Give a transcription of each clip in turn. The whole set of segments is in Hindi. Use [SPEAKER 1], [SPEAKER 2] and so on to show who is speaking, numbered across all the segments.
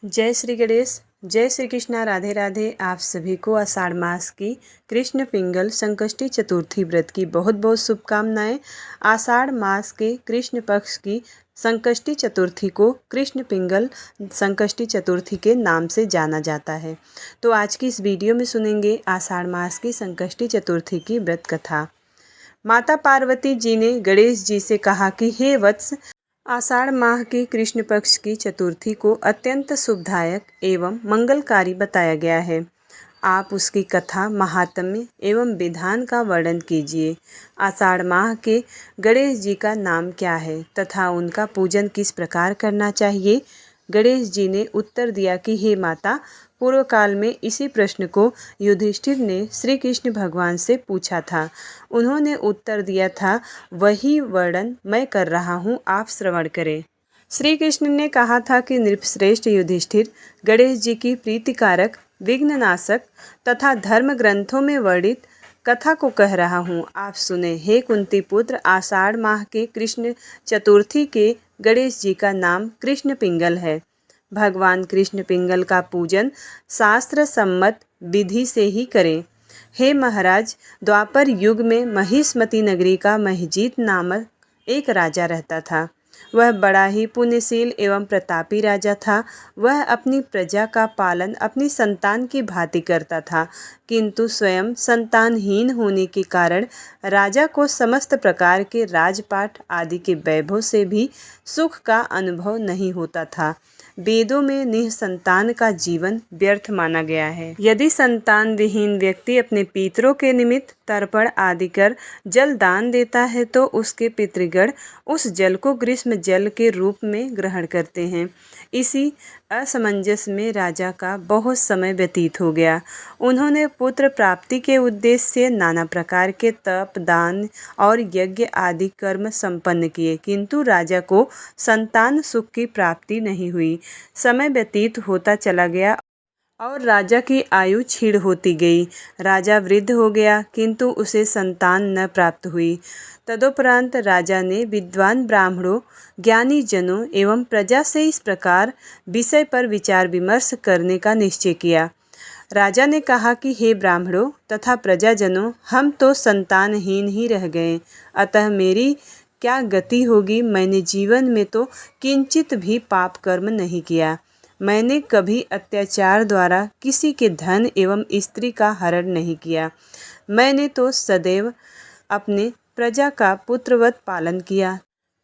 [SPEAKER 1] जय श्री गणेश, जय श्री कृष्णा, राधे राधे। आप सभी को आषाढ़ मास की कृष्ण पिंगल संकष्टी चतुर्थी व्रत की बहुत बहुत शुभकामनाएं। आषाढ़ मास के कृष्ण पक्ष की संकष्टी चतुर्थी को कृष्ण पिंगल संकष्टी चतुर्थी के नाम से जाना जाता है। तो आज की इस वीडियो में सुनेंगे आषाढ़ मास की संकष्टी चतुर्थी की व्रत कथा। माता पार्वती जी ने गणेश जी से कहा कि हे वत्स, आषाढ़ माह के कृष्ण पक्ष की चतुर्थी को अत्यंत शुभदायक एवं मंगलकारी बताया गया है। आप उसकी कथा, महात्म्य एवं विधान का वर्णन कीजिए। आषाढ़ माह के गणेश जी का नाम क्या है तथा उनका पूजन किस प्रकार करना चाहिए। गणेश जी ने उत्तर दिया कि हे माता, पूर्व काल में इसी प्रश्न को युधिष्ठिर ने श्री कृष्ण भगवान से पूछा था। उन्होंने उत्तर दिया था, वही वर्णन मैं कर रहा हूँ, आप श्रवण करें। श्री कृष्ण ने कहा था कि नृपश्रेष्ठ युधिष्ठिर, गणेश जी की प्रीतिकारक, विघ्ननाशक तथा धर्म ग्रंथों में वर्णित कथा को कह रहा हूँ, आप सुने। हे कुंती पुत्र, आषाढ़ माह के कृष्ण चतुर्थी के गणेश जी का नाम कृष्ण पिंगल है। भगवान कृष्ण पिंगल का पूजन शास्त्र सम्मत विधि से ही करें। हे महाराज, द्वापर युग में महिष्मती नगरी का महिजीत नामक एक राजा रहता था। वह बड़ा ही पुण्यशील एवं प्रतापी राजा था। वह अपनी प्रजा का पालन अपनी संतान की भांति करता था, किंतु स्वयं संतानहीन होने के कारण राजा को समस्त प्रकार के राजपाट आदि के वैभव से भी सुख का अनुभव नहीं होता था। वेदों में निःसंतान का जीवन व्यर्थ माना गया है। यदि संतान विहीन व्यक्ति अपने पितरों के निमित्त तर्पण आदि कर जल दान देता है तो उसके पितृगण उस जल को ग्रीष्म जल के रूप में ग्रहण करते हैं। इसी असमंजस में राजा का बहुत समय व्यतीत हो गया। उन्होंने पुत्र प्राप्ति के उद्देश्य से नाना प्रकार के तप, दान और यज्ञ आदि कर्म संपन्न किए, किंतु राजा को संतान सुख की प्राप्ति नहीं हुई। समय व्यतीत होता चला गया और राजा की आयु क्षीण होती गई। राजा वृद्ध हो गया, किंतु उसे संतान न प्राप्त हुई। तदुपरांत राजा ने विद्वान ब्राह्मणों, ज्ञानी जनों एवं प्रजा से इस प्रकार विषय पर विचार विमर्श करने का निश्चय किया। राजा ने कहा कि हे ब्राह्मणों तथा प्रजाजनों, हम तो संतानहीन ही रह गए, अतः मेरी क्या गति होगी। मैंने जीवन में तो किंचित भी पाप कर्म नहीं किया। मैंने कभी अत्याचार द्वारा किसी के धन एवं स्त्री का हरण नहीं किया। मैंने तो सदैव अपने प्रजा का पुत्रवत पालन किया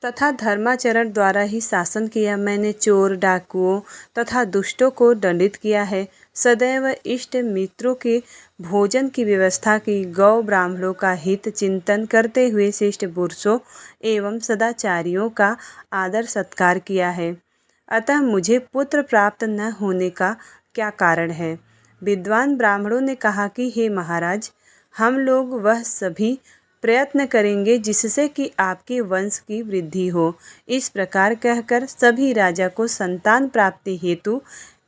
[SPEAKER 1] तथा धर्माचरण द्वारा ही शासन किया। मैंने चोर, डाकुओं तथा दुष्टों को दंडित किया है। सदैव इष्ट मित्रों के भोजन की व्यवस्था की। गौ ब्राह्मणों का हित चिंतन करते हुए शिष्ट पुरुषों एवं सदाचारियों का आदर सत्कार किया है। अतः मुझे पुत्र प्राप्त न होने का क्या कारण है। विद्वान ब्राह्मणों ने कहा कि हे महाराज, हम लोग वह सभी प्रयत्न करेंगे जिससे कि आपके वंश की वृद्धि हो। इस प्रकार कहकर सभी राजा को संतान प्राप्ति हेतु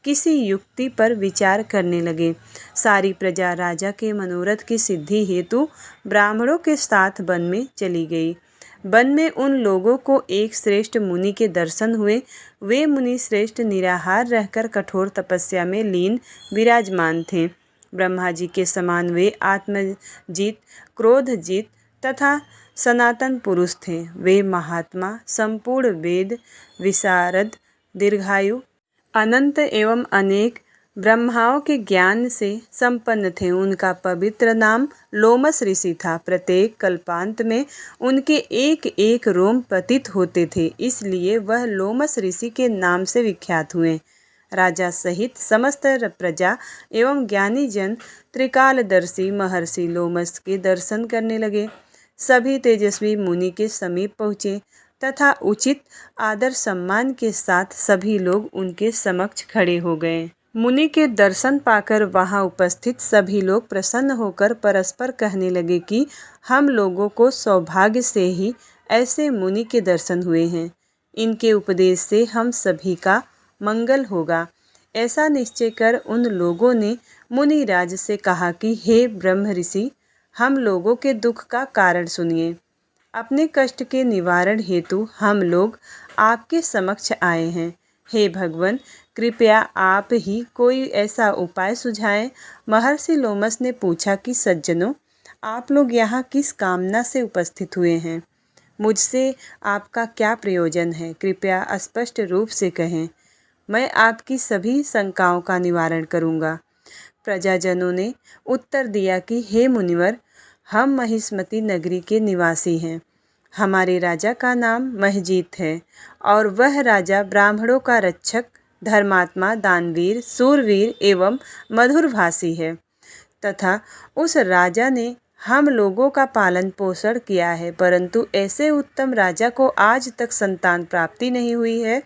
[SPEAKER 1] किसी युक्ति पर विचार करने लगे। सारी प्रजा राजा के मनोरथ की सिद्धि हेतु ब्राह्मणों के साथ वन में चली गई। वन में उन लोगों को एक श्रेष्ठ मुनि के दर्शन हुए। वे मुनि श्रेष्ठ निराहार रहकर कठोर तपस्या में लीन विराजमान थे। ब्रह्मा जी के समान वे आत्मजीत, क्रोधजीत तथा सनातन पुरुष थे। वे महात्मा, संपूर्ण वेद विशारद, दीर्घायु, अनंत एवं अनेक ब्रह्माओं के ज्ञान से संपन्न थे। उनका पवित्र नाम लोमस ऋषि था। प्रत्येक कल्पांत में उनके एक एक रोम पतित होते थे, इसलिए वह लोमस ऋषि के नाम से विख्यात हुए। राजा सहित समस्त प्रजा एवं ज्ञानी जन त्रिकालदर्शी महर्षि लोमस के दर्शन करने लगे। सभी तेजस्वी मुनि के समीप पहुँचे तथा उचित आदर सम्मान के साथ सभी लोग उनके समक्ष खड़े हो गए। मुनि के दर्शन पाकर वहां उपस्थित सभी लोग प्रसन्न होकर परस्पर कहने लगे कि हम लोगों को सौभाग्य से ही ऐसे मुनि के दर्शन हुए हैं। इनके उपदेश से हम सभी का मंगल होगा। ऐसा निश्चय कर उन लोगों ने मुनिराज से कहा कि हे ब्रह्म ऋषि, हम लोगों के दुख का कारण सुनिए। अपने कष्ट के निवारण हेतु हम लोग आपके समक्ष आए हैं। हे भगवान, कृपया आप ही कोई ऐसा उपाय सुझाएं। महर्षि लोमस ने पूछा कि सज्जनों, आप लोग यहाँ किस कामना से उपस्थित हुए हैं? मुझसे आपका क्या प्रयोजन है? कृपया स्पष्ट रूप से कहें। मैं आपकी सभी शंकाओं का निवारण करूँगा। प्रजाजनों ने उत्तर दिया कि हे मुनिवर, हम महिष्मती नगरी के निवासी हैं। हमारे राजा का नाम महजीत है और वह राजा ब्राह्मणों का रक्षक, धर्मात्मा, दानवीर, सूरवीर एवं मधुरभाषी है तथा उस राजा ने हम लोगों का पालन पोषण किया है, परंतु ऐसे उत्तम राजा को आज तक संतान प्राप्ति नहीं हुई है।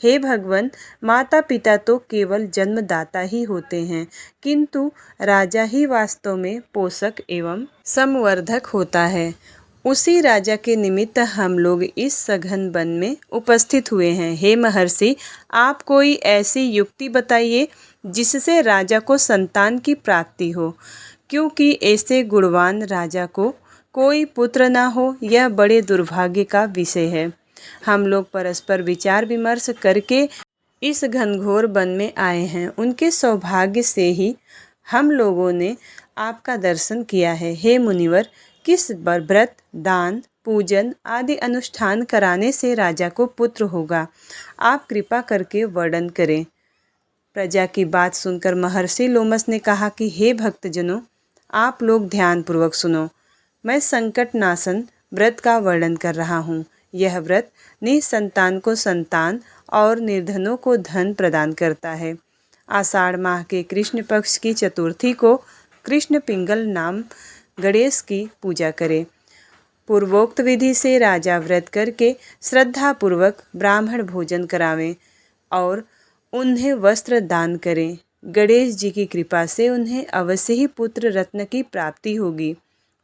[SPEAKER 1] हे भगवान, माता पिता तो केवल जन्मदाता ही होते हैं, किंतु राजा ही वास्तव में पोषक एवं संवर्धक होता है। उसी राजा के निमित्त हम लोग इस सघन वन में उपस्थित हुए हैं। हे महर्षि, आप कोई ऐसी युक्ति बताइए जिससे राजा को संतान की प्राप्ति हो, क्योंकि ऐसे गुणवान राजा को कोई पुत्र ना हो यह बड़े दुर्भाग्य का विषय है। हम लोग परस्पर विचार विमर्श करके इस घनघोर वन में आए हैं। उनके सौभाग्य से ही हम लोगों ने आपका दर्शन किया है। हे मुनिवर, किस व्रत, दान, पूजन आदि अनुष्ठान कराने से राजा को पुत्र होगा? आप कृपा करके वर्णन करें। प्रजा की बात सुनकर महर्षि लोमस ने कहा कि हे भक्तजनों, आप लोग ध्यानपूर्वक सुनो। मैं संकट नाशन व्रत का वर्णन कर रहा हूँ। यह व्रत निसंतान को संतान और निर्धनों को धन प्रदान करता है। आषाढ़ माह के कृष्ण पक्ष की चतुर्थी को कृष्ण पिंगल नाम गणेश की पूजा करें। पूर्वोक्त विधि से राजा व्रत करके श्रद्धापूर्वक ब्राह्मण भोजन करावें और उन्हें वस्त्र दान करें। गणेश जी की कृपा से उन्हें अवश्य ही पुत्र रत्न की प्राप्ति होगी।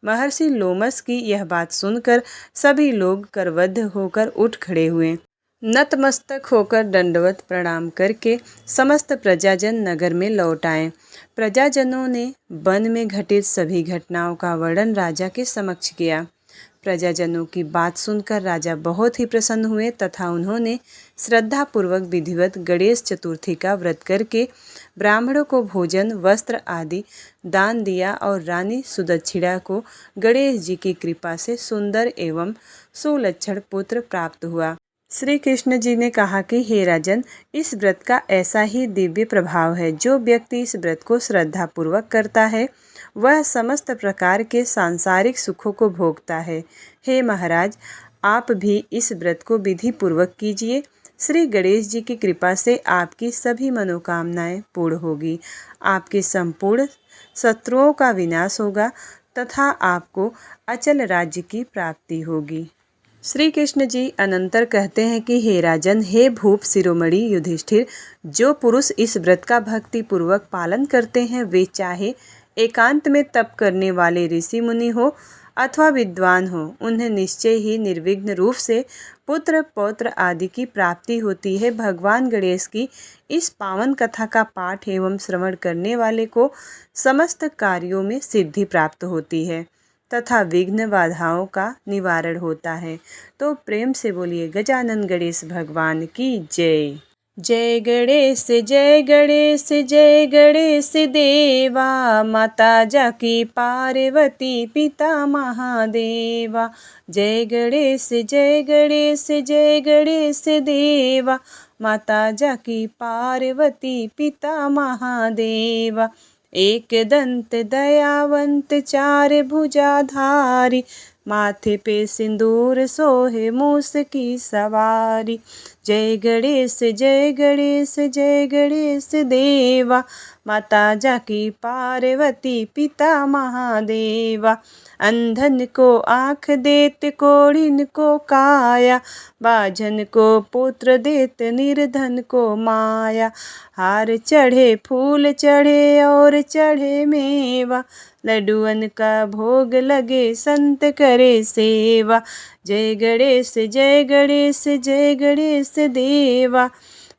[SPEAKER 1] महर्षि लोमस की यह बात सुनकर सभी लोग करबद्ध होकर उठ खड़े हुए। नतमस्तक होकर दंडवत प्रणाम करके समस्त प्रजाजन नगर में लौट आए। प्रजाजनों ने वन में घटित सभी घटनाओं का वर्णन राजा के समक्ष किया। प्रजाजनों की बात सुनकर राजा बहुत ही प्रसन्न हुए तथा उन्होंने श्रद्धापूर्वक विधिवत गणेश चतुर्थी का व्रत करके ब्राह्मणों को भोजन, वस्त्र आदि दान दिया और रानी सुदक्षिणा को गणेश जी की कृपा से सुंदर एवं सुलक्षण पुत्र प्राप्त हुआ। श्री कृष्ण जी ने कहा कि हे राजन, इस व्रत का ऐसा ही दिव्य प्रभाव है। जो व्यक्ति इस व्रत को श्रद्धापूर्वक करता है वह समस्त प्रकार के सांसारिक सुखों को भोगता है। हे महाराज, आप भी इस व्रत को विधि पूर्वक कीजिए। श्री गणेश जी की कृपा से आपकी सभी मनोकामनाएं पूर्ण होगी। आपके संपूर्ण शत्रुओं का विनाश होगा तथा आपको अचल राज्य की प्राप्ति होगी। श्री कृष्ण जी अनंतर कहते हैं कि हे राजन, हे भूप शिरोमणि युधिष्ठिर, जो पुरुष इस व्रत का भक्ति पूर्वक पालन करते हैं वे चाहे एकांत में तप करने वाले ऋषि मुनि हो अथवा विद्वान हो, उन्हें निश्चय ही निर्विघ्न रूप से पुत्र पौत्र आदि की प्राप्ति होती है। भगवान गणेश की इस पावन कथा का पाठ एवं श्रवण करने वाले को समस्त कार्यों में सिद्धि प्राप्त होती है तथा विघ्न बाधाओं का निवारण होता है। तो प्रेम से बोलिए गजानन गणेश भगवान की जय। जय गणेश जय गणेश जय गणेश देवा, माता जाकी पार्वती पिता महादेवा। जय गणेश जय गणेश जय गणेश देवा, माता जाकी पार्वती पिता महादेवा। एक दंत दयावंत चार भुजाधारी, माथे पे सिंदूर सोहे मूस की सवारी। जय गणेश जय गणेश जय गणेश देवा, माता जाकी पार्वती पिता महादेवा। अंधन को आँख देत कोढ़िन को काया, बाझन को पुत्र देत निर्धन को माया। हार चढ़े फूल चढ़े और चढ़े मेवा, लड्डुअन का भोग लगे संत करे सेवा। जय गणेश जय गणेश जय गणेश देवा,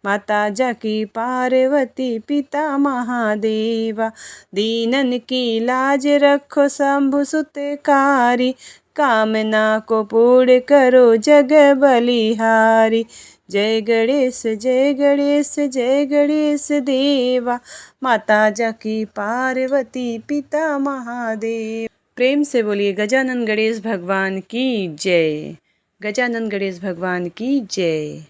[SPEAKER 1] माता जाकी पार्वती पिता महादेवा। दीनन की लाज रखो शंभु सुतकारी, कामना को पूर्ण करो जग बलिहारी। जय गणेश जय गणेश जय गणेश देवा, माता जाकी पार्वती पिता महादेव। प्रेम से बोलिए गजानन गणेश भगवान की जय। गजानन गणेश भगवान की जय।